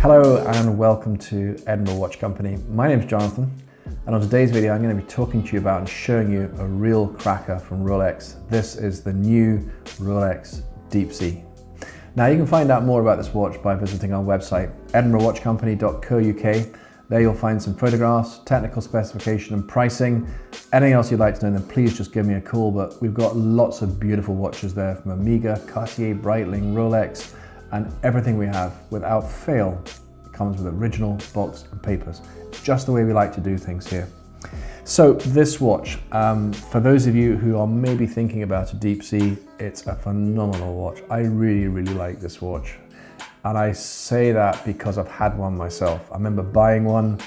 Hello and welcome to Edinburgh Watch Company. My name is Jonathan, and on today's video I'm going to be talking to you about and showing you a real cracker from Rolex. This is the new Rolex Deep Sea. Now you can find out more about this watch by visiting our website edinburghwatchcompany.co.uk. There you'll find some photographs, technical specification and pricing. Anything else you'd like to know, then please just give me a call. But we've got lots of beautiful watches there from Omega, Cartier, Breitling, Rolex, and everything we have, without fail, comes with original box and papers. It's just the way we like to do things here. So this watch, for those of you who are maybe thinking about a Deep Sea, it's a phenomenal watch. I really like this watch. And I say that because I've had one myself. I remember buying one,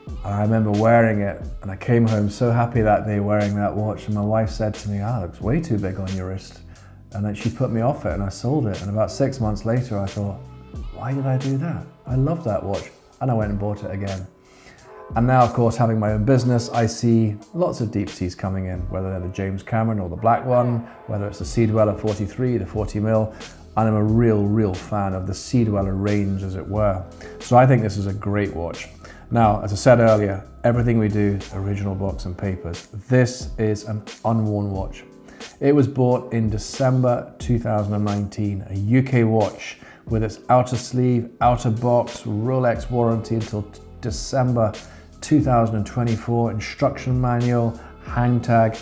and I remember wearing it, and I came home so happy that day wearing that watch, and my wife said to me, it looks way too big on your wrist. And then she put me off it and I sold it. And about 6 months later, I thought, why did I do that? I love that watch. And I went and bought it again. And now, of course, having my own business, I see lots of Deep Seas coming in, whether they're the James Cameron or the black one, whether it's the Sea-Dweller 43, the 40 mil. And I'm a real fan of the Sea-Dweller range, as it were. So I think this is a great watch. Now, as I said earlier, everything we do, original box and papers. This is an unworn watch. It was bought in December 2019, a UK watch with its outer sleeve, outer box, Rolex warranty until December 2024, instruction manual, hang tag,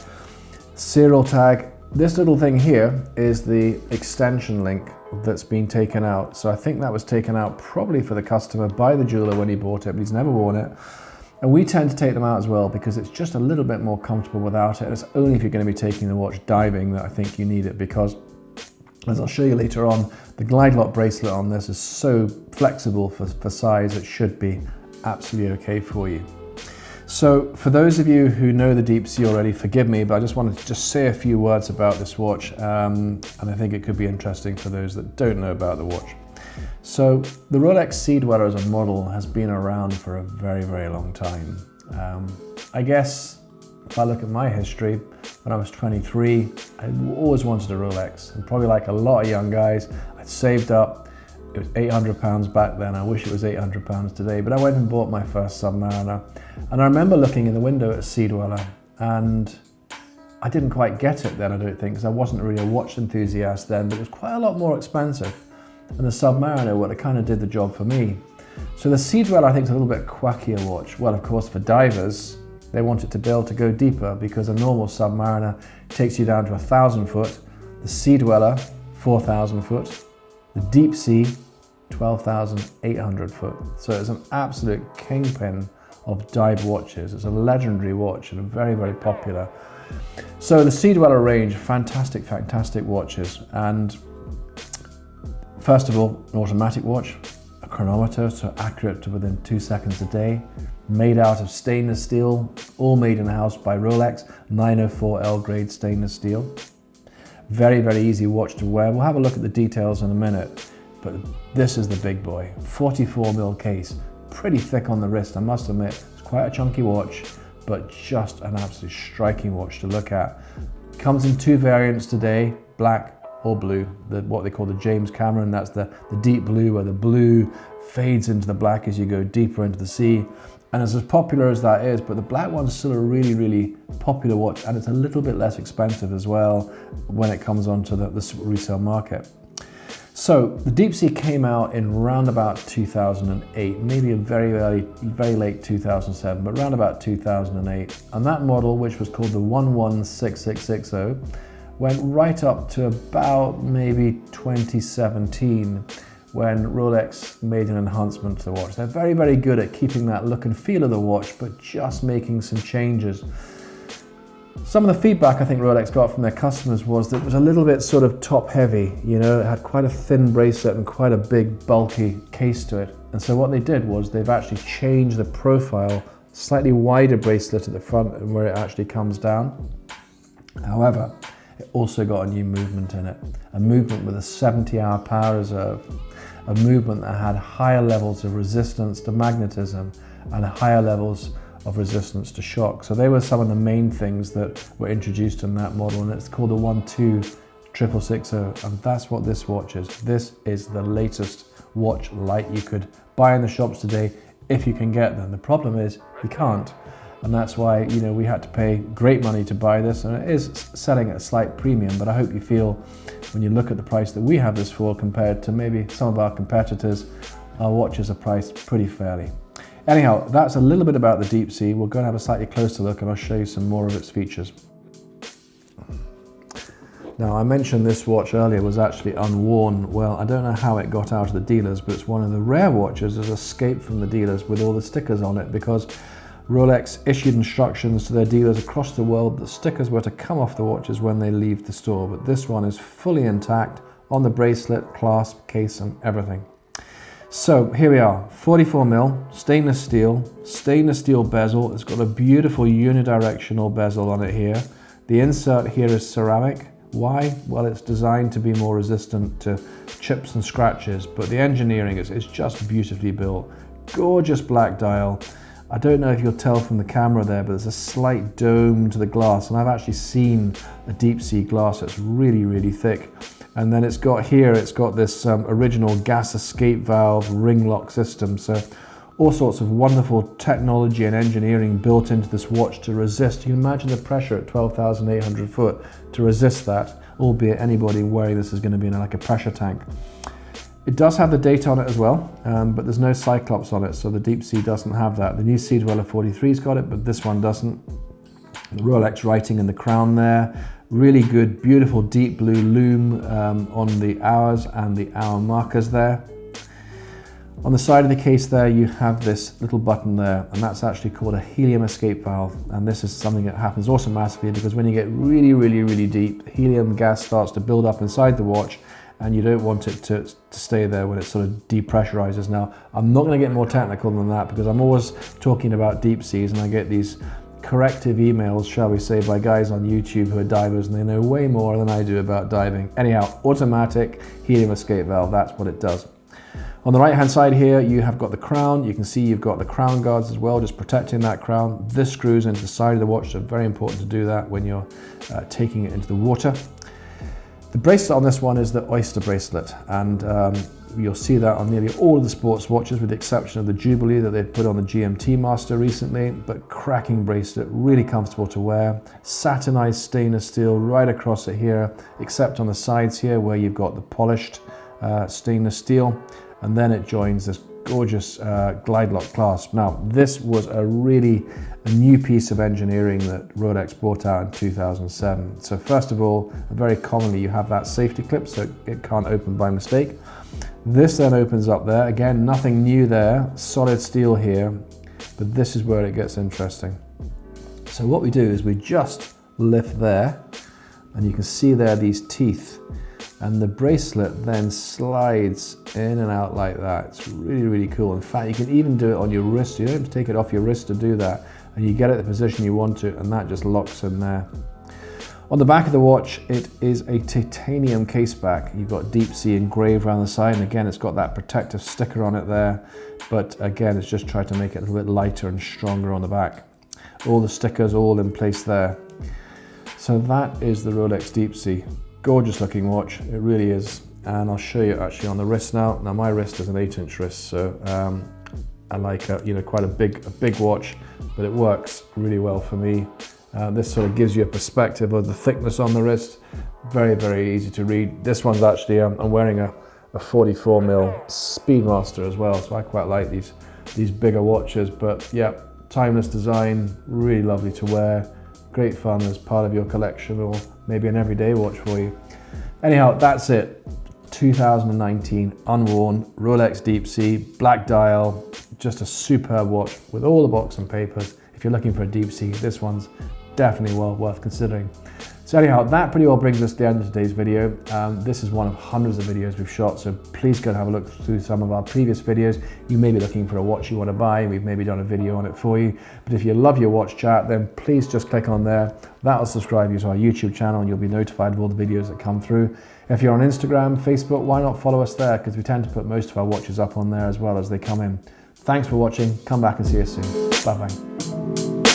serial tag. This little thing here is the extension link that's been taken out. So I think that was taken out probably for the customer by the jeweler when he bought it, but he's never worn it. And we tend to take them out as well because it's just a little bit more comfortable without it. And it's only if you're going to be taking the watch diving that I think you need it, because as I'll show you later on, the glide lock bracelet on this is so flexible for size, it should be absolutely okay for you. So for those of you who know the Deep Sea already, forgive me, but I just wanted to say a few words about this watch, and I think it could be interesting for those that don't know about the watch. So the Rolex Sea-Dweller as a model has been around for a very long time. I guess if I look at my history, when I was 23, I always wanted a Rolex, and probably like a lot of young guys, I'd saved up. It was £800 back then. I wish it was £800 today, but I went and bought my first Submariner. And I remember looking in the window at a Sea-Dweller, and I didn't quite get it then, I don't think, because I wasn't really a watch enthusiast then, but it was quite a lot more expensive. And the Submariner, well, it kind of did the job for me. So the Sea-Dweller, I think, is a little bit quackier watch. Well, of course, for divers, they want it to be able to go deeper, because a normal Submariner takes you down to 1,000 foot. The Sea-Dweller, 4,000 foot. The Deep Sea, 12,800 foot. So it's an absolute kingpin of dive watches. It's a legendary watch and very popular. So the Sea-Dweller range, fantastic watches. And first of all, an automatic watch, a chronometer, so accurate to within 2 seconds a day, made out of stainless steel, all made in-house by Rolex, 904L grade stainless steel. Very easy watch to wear. We'll have a look at the details in a minute, but this is the big boy. 44 mil case, pretty thick on the wrist, I must admit. It's quite a chunky watch, but just an absolutely striking watch to look at. Comes in two variants today, black or blue, what they call the James Cameron. That's the deep blue, where the blue fades into the black as you go deeper into the sea. And it's as popular as that is, but the black one's still a really popular watch, and it's a little bit less expensive as well when it comes onto the resale market. So the Deep Sea came out in round about 2008, maybe a very late 2007, but round about 2008. And that model, which was called the 116660, went right up to about maybe 2017, when Rolex made an enhancement to the watch. They're very good at keeping that look and feel of the watch, but just making some changes. Some of the feedback I think Rolex got from their customers was that it was a little bit sort of top heavy, you know, it had quite a thin bracelet and quite a big bulky case to it. And so what they did was they've actually changed the profile, slightly wider bracelet at the front and where it actually comes down. However, it also got a new movement in it, a movement with a 70-hour power reserve, a movement that had higher levels of resistance to magnetism and higher levels of resistance to shock. So they were some of the main things that were introduced in that model, and it's called the 12660, and that's what this watch is. This is the latest watch like you could buy in the shops today if you can get them. The problem is you can't. And that's why, you know, we had to pay great money to buy this, and it is selling at a slight premium, but I hope you feel when you look at the price that we have this for compared to maybe some of our competitors, our watches are priced pretty fairly. Anyhow, that's a little bit about the Deep Sea. We're going to have a slightly closer look and I'll show you some more of its features. Now, I mentioned this watch earlier was actually unworn. Well, I don't know how it got out of the dealers, but it's one of the rare watches that escaped from the dealers with all the stickers on it, because Rolex issued instructions to their dealers across the world that stickers were to come off the watches when they leave the store. But this one is fully intact on the bracelet, clasp, case and everything. So here we are, 44mm, stainless steel bezel. It's got a beautiful unidirectional bezel on it here. The insert here is ceramic. Why? Well, it's designed to be more resistant to chips and scratches, but the engineering is just beautifully built. Gorgeous black dial. I don't know if you'll tell from the camera there, but there's a slight dome to the glass, and I've actually seen a deep sea glass that's really, really thick. And then it's got this original gas escape valve ringlock system. So all sorts of wonderful technology and engineering built into this watch to resist. You can imagine the pressure at 12,800 foot to resist that, albeit anybody wearing this is going to be in like a pressure tank. It does have the date on it as well, but there's no Cyclops on it, so the Deep Sea doesn't have that. The new Sea-Dweller 43's got it, but this one doesn't. The Rolex writing in the crown there. Really good, beautiful deep blue lume on the hours and the hour markers there. On the side of the case there, you have this little button there, and that's actually called a helium escape valve. And this is something that happens automatically because when you get really, really, really deep, helium gas starts to build up inside the watch, and you don't want it to stay there when it sort of depressurizes. Now, I'm not going to get more technical than that because I'm always talking about deep seas, and I get these corrective emails, shall we say, by guys on YouTube who are divers, and they know way more than I do about diving. Anyhow, automatic helium escape valve, that's what it does. On the right hand side here, you have got the crown. You can see you've got the crown guards as well, just protecting that crown. This screws into the side of the watch, so very important to do that when you're taking it into the water. The bracelet on this one is the Oyster bracelet, and you'll see that on nearly all of the sports watches with the exception of the Jubilee that they've put on the GMT Master recently, but cracking bracelet, really comfortable to wear. Satinized stainless steel right across it here, except on the sides here where you've got the polished stainless steel, and then it joins this gorgeous glide lock clasp. Now, this was a new piece of engineering that Rolex brought out in 2007. So first of all, very commonly you have that safety clip so it can't open by mistake. This then opens up there. Again, nothing new there, solid steel here, but this is where it gets interesting. So what we do is we just lift there, and you can see there these teeth, and the bracelet then slides in and out like that. It's really, really cool. In fact, you can even do it on your wrist. You don't have to take it off your wrist to do that, and you get it the position you want it, and that just locks in there. On the back of the watch, it is a titanium case back. You've got Deep Sea engraved around the side, and again, it's got that protective sticker on it there, but again, it's just tried to make it a little bit lighter and stronger on the back. All the stickers all in place there. So that is the Rolex Deep Sea. Gorgeous looking watch, it really is. And I'll show you actually on the wrist now. Now my wrist is an 8-inch wrist, so I like quite a big watch, but it works really well for me. This sort of gives you a perspective of the thickness on the wrist. Very, very easy to read. This one's actually, I'm wearing a 44mm Speedmaster as well, so I quite like these bigger watches. But yeah, timeless design, really lovely to wear. Great fun as part of your collection, or maybe an everyday watch for you. Anyhow, that's it. 2019 unworn Rolex Deep Sea, black dial, just a superb watch with all the box and papers. If you're looking for a Deep Sea, this one's definitely well worth considering. So anyhow, that pretty well brings us to the end of today's video. This is one of hundreds of videos we've shot, so please go and have a look through some of our previous videos. You may be looking for a watch you want to buy, we've maybe done a video on it for you. But if you love your watch chat, then please just click on there. That'll subscribe you to our YouTube channel, and you'll be notified of all the videos that come through. If you're on Instagram, Facebook, why not follow us there? Because we tend to put most of our watches up on there as well as they come in. Thanks for watching. Come back and see you soon. Bye-bye.